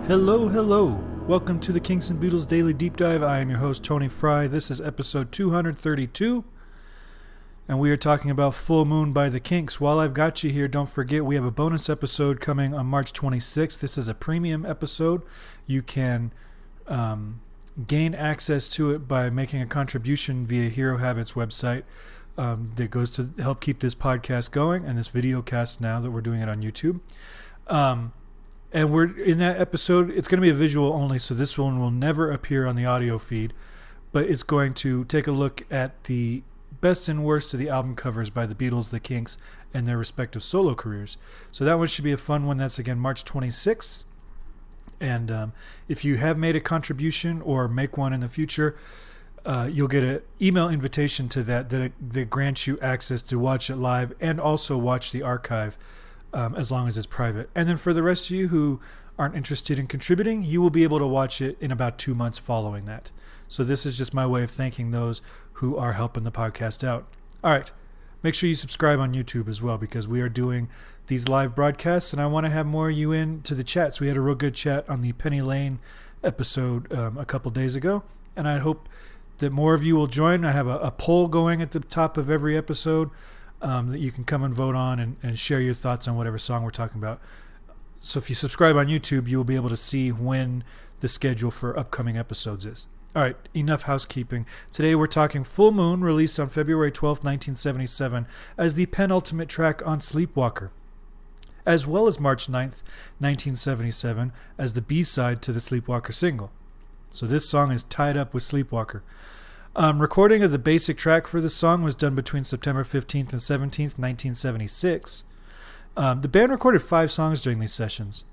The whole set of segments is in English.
Hello, hello. Welcome to the Kinks and Beatles Daily Deep Dive. I am your host, Tony Fry. This is episode 232, and we are talking about Full Moon by the Kinks. While I've got you here, don't forget we have a bonus episode coming on March 26th. This is a premium episode. You can gain access to it by making a contribution via Hero Habits website that goes to help keep this podcast going and this video cast now that we're doing it on YouTube. And we're in that episode, it's going to be a visual only, so this one will never appear on the audio feed, but it's going to take a look at the best and worst of the album covers by the Beatles, the Kinks, and their respective solo careers. So that one should be a fun one. That's again March 26th. And if you have made a contribution or make one in the future, you'll get an email invitation to that grants you access to watch it live and also watch the archive. As long as it's private. And then for the rest of you who aren't interested in contributing, you will be able to watch it in about 2 months following that. So this is just my way of thanking those who are helping the podcast out. All right. Make sure you subscribe on YouTube as well, because we are doing these live broadcasts and I want to have more of you into the chats. We had a real good chat on the Penny Lane episode a couple days ago, and I hope that more of you will join. I have a poll going at the top of every episode that you can come and vote on and share your thoughts on whatever song we're talking about. So if you subscribe on YouTube, you will be able to see when the schedule for upcoming episodes is. All right, enough housekeeping. Today we're talking Full Moon, released on February 12th, 1977, as the penultimate track on Sleepwalker, as well as March 9th, 1977, as the B-side to the Sleepwalker single. So this song is tied up with Sleepwalker. Recording of the basic track for this song was done between September 15th and 17th, 1976. The band recorded 5 songs during these sessions,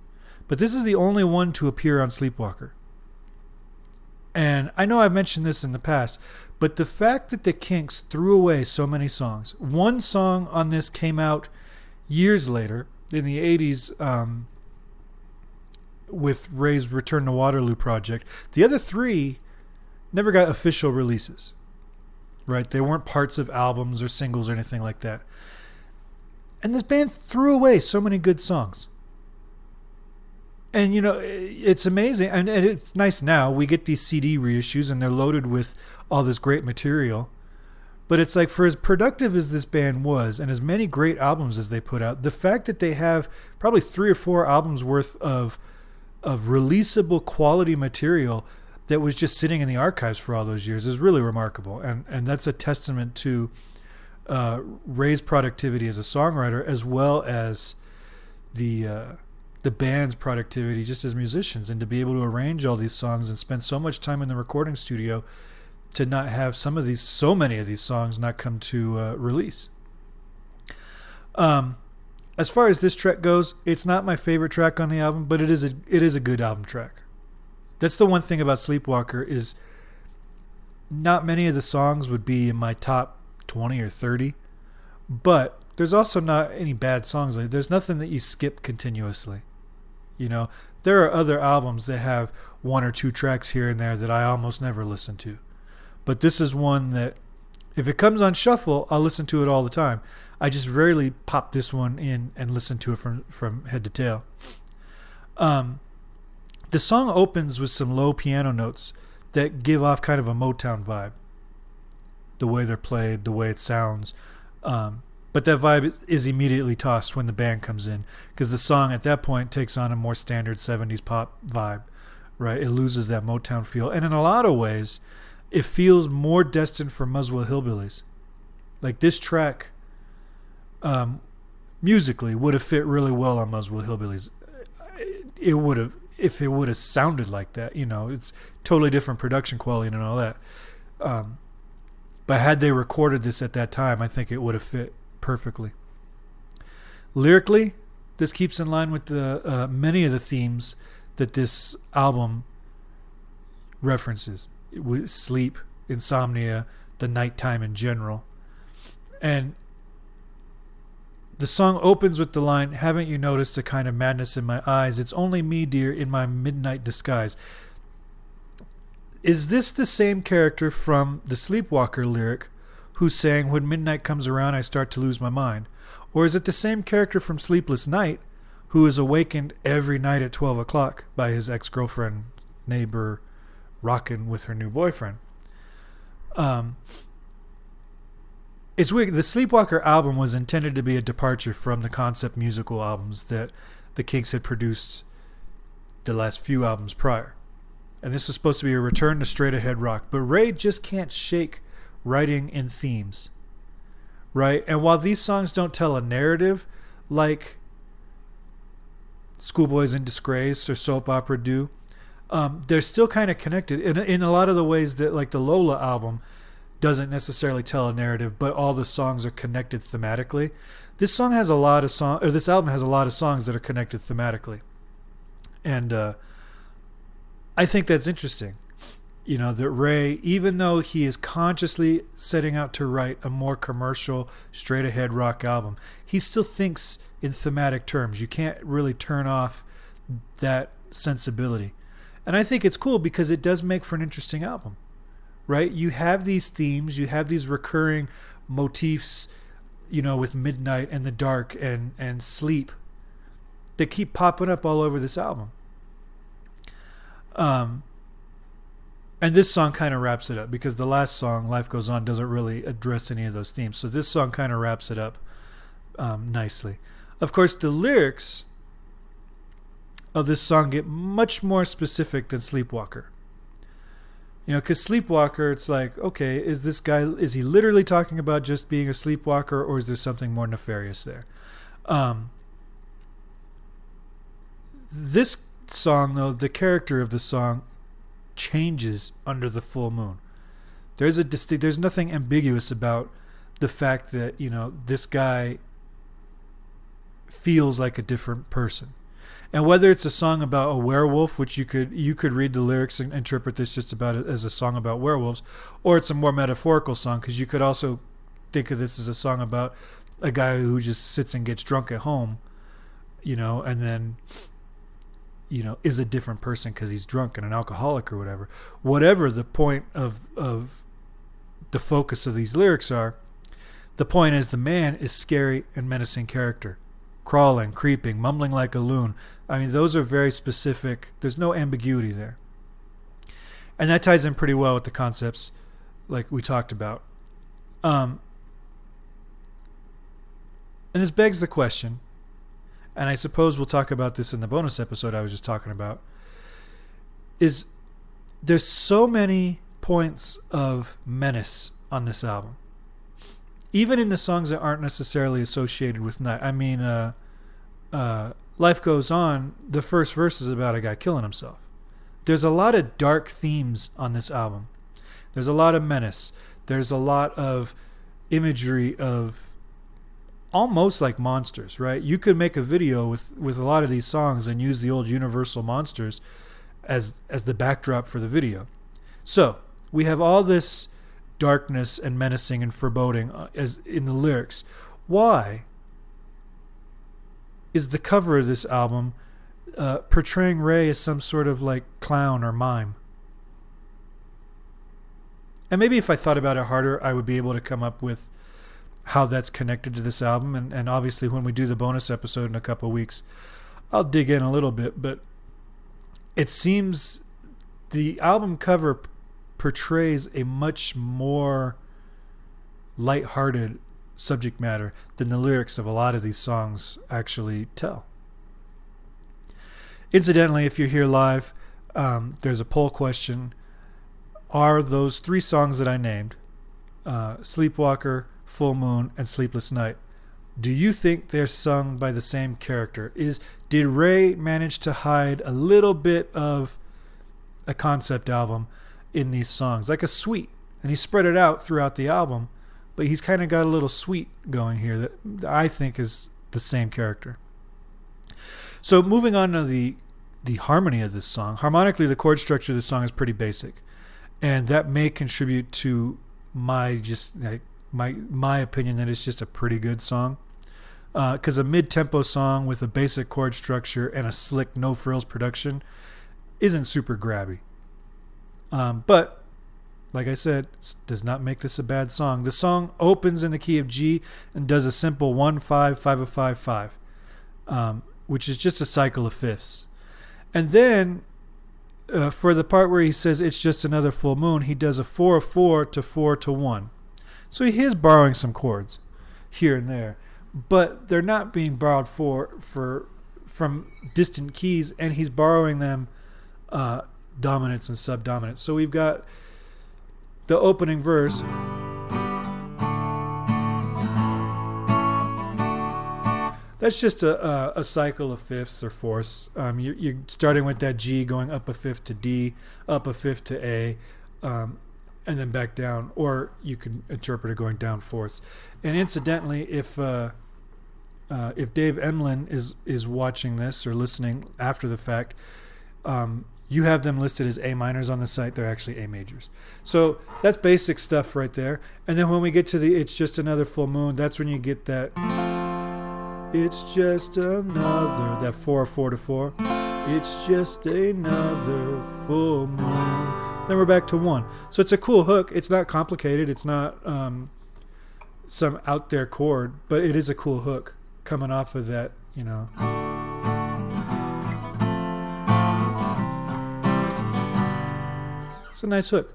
but this is the only one to appear on Sleepwalker. And I know I've mentioned this in the past, but the fact that the Kinks threw away so many songs. One song on this came out years later, in the 80s, with Ray's Return to Waterloo project. The other 3 never got official releases, right? They weren't parts of albums or singles or anything like that. And this band threw away so many good songs. And, you know, it's amazing. And it's nice now. We get these CD reissues and they're loaded with all this great material. But it's like, for as productive as this band was and as many great albums as they put out, the fact that they have probably 3 or 4 albums worth of releasable quality material that was just sitting in the archives for all those years is really remarkable. And that's a testament to Ray's productivity as a songwriter, as well as the band's productivity just as musicians, and to be able to arrange all these songs and spend so much time in the recording studio to not have so many of these songs not come to release. As far as this track goes, it's not my favorite track on the album, but it is a good album track. That's the one thing about Sleepwalker, is not many of the songs would be in my top 20 or 30, but there's also not any bad songs. There's nothing that you skip continuously. You know, there are other albums that have 1 or 2 tracks here and there that I almost never listen to. But this is one that, if it comes on shuffle, I'll listen to it all the time. I just rarely pop this one in and listen to it from head to tail. The song opens with some low piano notes that give off kind of a Motown vibe. The way they're played, the way it sounds. But that vibe is immediately tossed when the band comes in, because the song at that point takes on a more standard 70s pop vibe, right? It loses that Motown feel. And in a lot of ways, it feels more destined for Muswell Hillbillies. Like, this track, musically, would have fit really well on Muswell Hillbillies. It would have, if it would have sounded like that. You know, it's totally different production quality and all that. But had they recorded this at that time, I think it would have fit perfectly. Lyrically, this keeps in line with the many of the themes that this album references. Sleep, insomnia, the nighttime in general. And the song opens with the line, "Haven't you noticed a kind of madness in my eyes? It's only me, dear, in my midnight disguise." Is this the same character from the Sleepwalker lyric who's saying, "When midnight comes around, I start to lose my mind"? Or is it the same character from Sleepless Night who is awakened every night at 12 o'clock by his ex-girlfriend neighbor rocking with her new boyfriend. It's weird. The Sleepwalker album was intended to be a departure from the concept musical albums that the Kinks had produced the last few albums prior. And this was supposed to be a return to straight ahead rock. But Ray just can't shake writing in themes. Right? And while these songs don't tell a narrative like Schoolboys in Disgrace or Soap Opera do, they're still kind of connected in a lot of the ways that like the Lola album doesn't necessarily tell a narrative, but all the songs are connected thematically. This album has a lot of songs that are connected thematically. And I think that's interesting. You know, that Ray, even though he is consciously setting out to write a more commercial, straight-ahead rock album, he still thinks in thematic terms. You can't really turn off that sensibility. And I think it's cool because it does make for an interesting album. Right? You have these themes, you have these recurring motifs, you know, with midnight and the dark and sleep that keep popping up all over this album. And this song kind of wraps it up because the last song, Life Goes On, doesn't really address any of those themes. So this song kind of wraps it up nicely. Of course, the lyrics of this song get much more specific than Sleepwalker. You know, because Sleepwalker, it's like, okay, is he literally talking about just being a sleepwalker, or is there something more nefarious there? This song, though, the character of the song changes under the full moon. There's nothing ambiguous about the fact that, you know, this guy feels like a different person. And whether it's a song about a werewolf, which you could read the lyrics and interpret this just about it as a song about werewolves, or it's a more metaphorical song, because you could also think of this as a song about a guy who just sits and gets drunk at home, you know, and then, you know, is a different person because he's drunk and an alcoholic or whatever. Whatever the point of the focus of these lyrics are, the point is the man is scary and menacing character. Crawling, creeping, mumbling like a loon. I mean, those are very specific. There's no ambiguity there. And that ties in pretty well with the concepts like we talked about. And this begs the question, and I suppose we'll talk about this in the bonus episode I was just talking about, is there's so many points of menace on this album. Even in the songs that aren't necessarily associated with night. I mean, Life Goes On, the first verse is about a guy killing himself. There's a lot of dark themes on this album. There's a lot of menace. There's a lot of imagery of almost like monsters, right? You could make a video with a lot of these songs and use the old Universal monsters as the backdrop for the video. So we have all this darkness and menacing and foreboding as in the lyrics. Why is the cover of this album portraying Ray as some sort of like clown or mime? And maybe if I thought about it harder, I would be able to come up with how that's connected to this album. And obviously when we do the bonus episode in a couple of weeks, I'll dig in a little bit. But it seems the album cover portrays a much more lighthearted subject matter than the lyrics of a lot of these songs actually tell. Incidentally, if you're here live, there's a poll question. Are those three songs that I named, Sleepwalker, Full Moon, and Sleepless Night, do you think they're sung by the same character? Did Ray manage to hide a little bit of a concept album in these songs, like a suite, and he spread it out throughout the album, but he's kind of got a little suite going here that I think is the same character. So moving on to the harmony of this song. Harmonically, the chord structure of this song is pretty basic, and that may contribute to my opinion that it's just a pretty good song. Because a mid-tempo song with a basic chord structure and a slick, no-frills production isn't super grabby. But, like I said, does not make this a bad song. The song opens in the key of G and does a simple 1-5-5-5-5. which is just a cycle of fifths. And then for the part where he says it's just another full moon, he does a 4/4 to 4/1. So he is borrowing some chords here and there, but they're not being borrowed from distant keys, and he's borrowing them dominants and subdominants. So we've got the opening verse. That's just a cycle of fifths or fourths. You're starting with that G, going up a fifth to D, up a fifth to A, and then back down. Or you can interpret it going down fourths. And incidentally, if Dave Emlin is watching this or listening after the fact, you have them listed as A minors on the site. They're actually A majors. So that's basic stuff right there. And then when we get to the It's Just Another Full Moon, that's when you get that it's just another, that 4/4 to 4. It's just another full moon. Then we're back to 1. So it's a cool hook. It's not complicated. It's not some out there chord, but it is a cool hook coming off of that, It's a nice hook.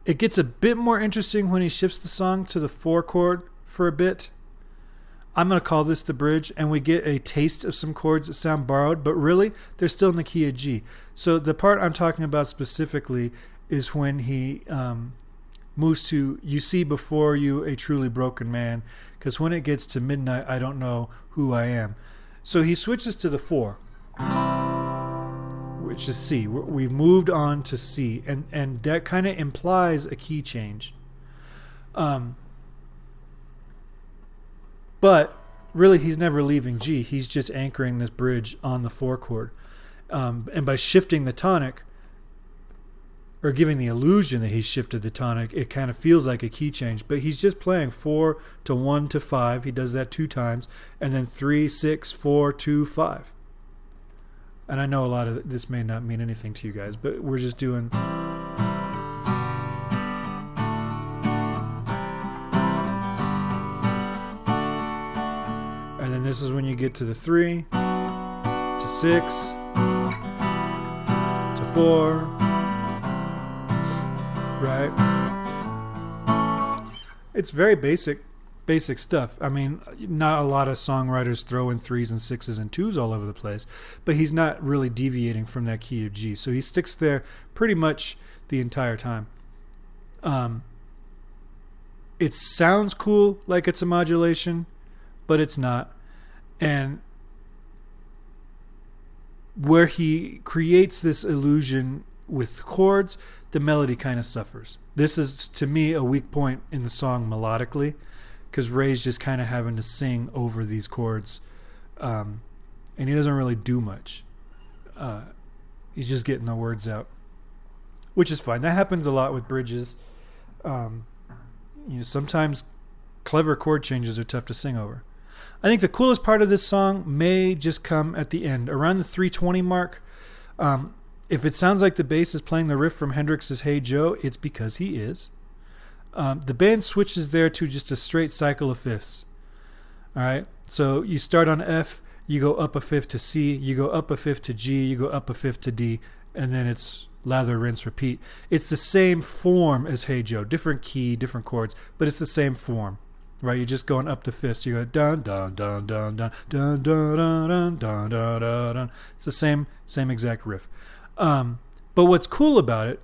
It gets a bit more interesting when he shifts the song to the 4 chord for a bit. I'm going to call this the bridge, and we get a taste of some chords that sound borrowed, but really, they're still in the key of G. So the part I'm talking about specifically is when he moves to You See Before You a Truly Broken Man, because when it gets to midnight, I don't know who I am. So he switches to the 4. Which is C. We've moved on to C, and that kind of implies a key change. But really, he's never leaving G. He's just anchoring this bridge on the 4 chord. And by shifting the tonic, or giving the illusion that he's shifted the tonic, it kind of feels like a key change. But he's just playing 4 to 1 to 5. He does that 2 times, and then 3, 6, 4, 2, 5. And I know a lot of this may not mean anything to you guys, but we're just doing. And then this is when you get to the 3, to 6, to 4, right? It's very basic stuff. I mean, not a lot of songwriters throw in 3s and 6s and 2s all over the place, but he's not really deviating from that key of G. So he sticks there pretty much the entire time. It sounds cool like it's a modulation, but it's not. And where he creates this illusion with chords, the melody kind of suffers. This is, to me, a weak point in the song melodically, because Ray's just kind of having to sing over these chords, and he doesn't really do much. He's just getting the words out, which is fine. That happens a lot with bridges. Sometimes clever chord changes are tough to sing over. I think the coolest part of this song may just come at the end, around the 3:20 mark. If it sounds like the bass is playing the riff from Hendrix's Hey Joe, it's because he is. The band switches there to just a straight cycle of fifths. All right, so you start on F, you go up a fifth to C, you go up a fifth to G, you go up a fifth to D, and then it's lather, rinse, repeat. It's the same form as Hey Joe, different key, different chords, but it's the same form, right? You're just going up the fifths. You go dun dun dun dun dun dun dun dun dun dun dun dun. It's the same exact riff. But what's cool about it?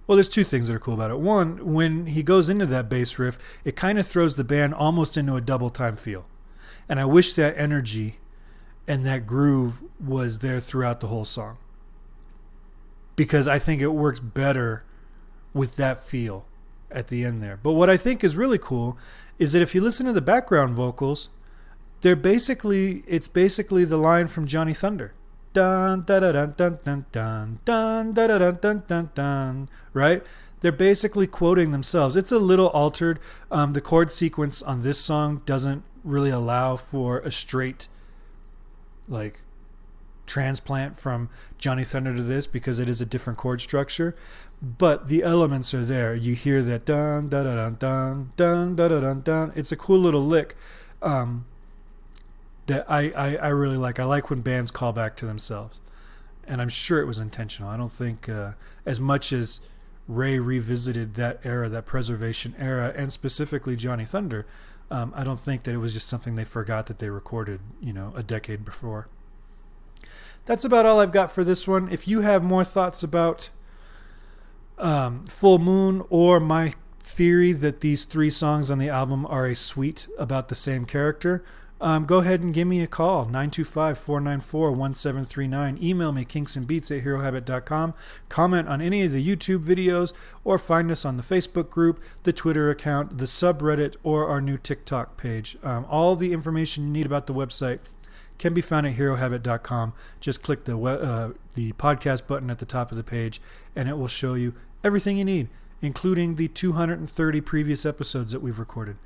Well, there's 2 things that are cool about it. One, when he goes into that bass riff, it kind of throws the band almost into a double time feel. And I wish that energy and that groove was there throughout the whole song, because I think it works better with that feel at the end there. But what I think is really cool is that if you listen to the background vocals, it's basically the line from Johnny Thunder. Dun da da dun dun dun dun dun da da dun dun dun dun. Right? They're basically quoting themselves. It's a little altered. The chord sequence on this song doesn't really allow for a straight transplant from Johnny Thunder to this, because it is a different chord structure. but the elements are there. You hear that dun dun dun dun dun dun dun dun. It's a cool little lick that I really like. I like when bands call back to themselves, and I'm sure it was intentional. I don't think as much as Ray revisited that era, that Preservation era, and specifically Johnny Thunder, I don't think that it was just something they forgot that they recorded, a decade before. That's about all I've got for this one. If you have more thoughts about Full Moon or my theory that these 3 songs on the album are a suite about the same character, go ahead and give me a call, 925-494-1739. Email me, kinksandbeats@herohabit.com. Comment on any of the YouTube videos, or find us on the Facebook group, the Twitter account, the subreddit, or our new TikTok page. All the information you need about the website can be found at herohabit.com. Just click the podcast button at the top of the page, and it will show you everything you need, including the 230 previous episodes that we've recorded.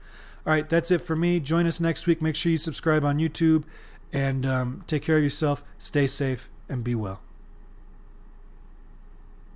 All right, that's it for me. Join us next week. Make sure you subscribe on YouTube, and take care of yourself. Stay safe and be well.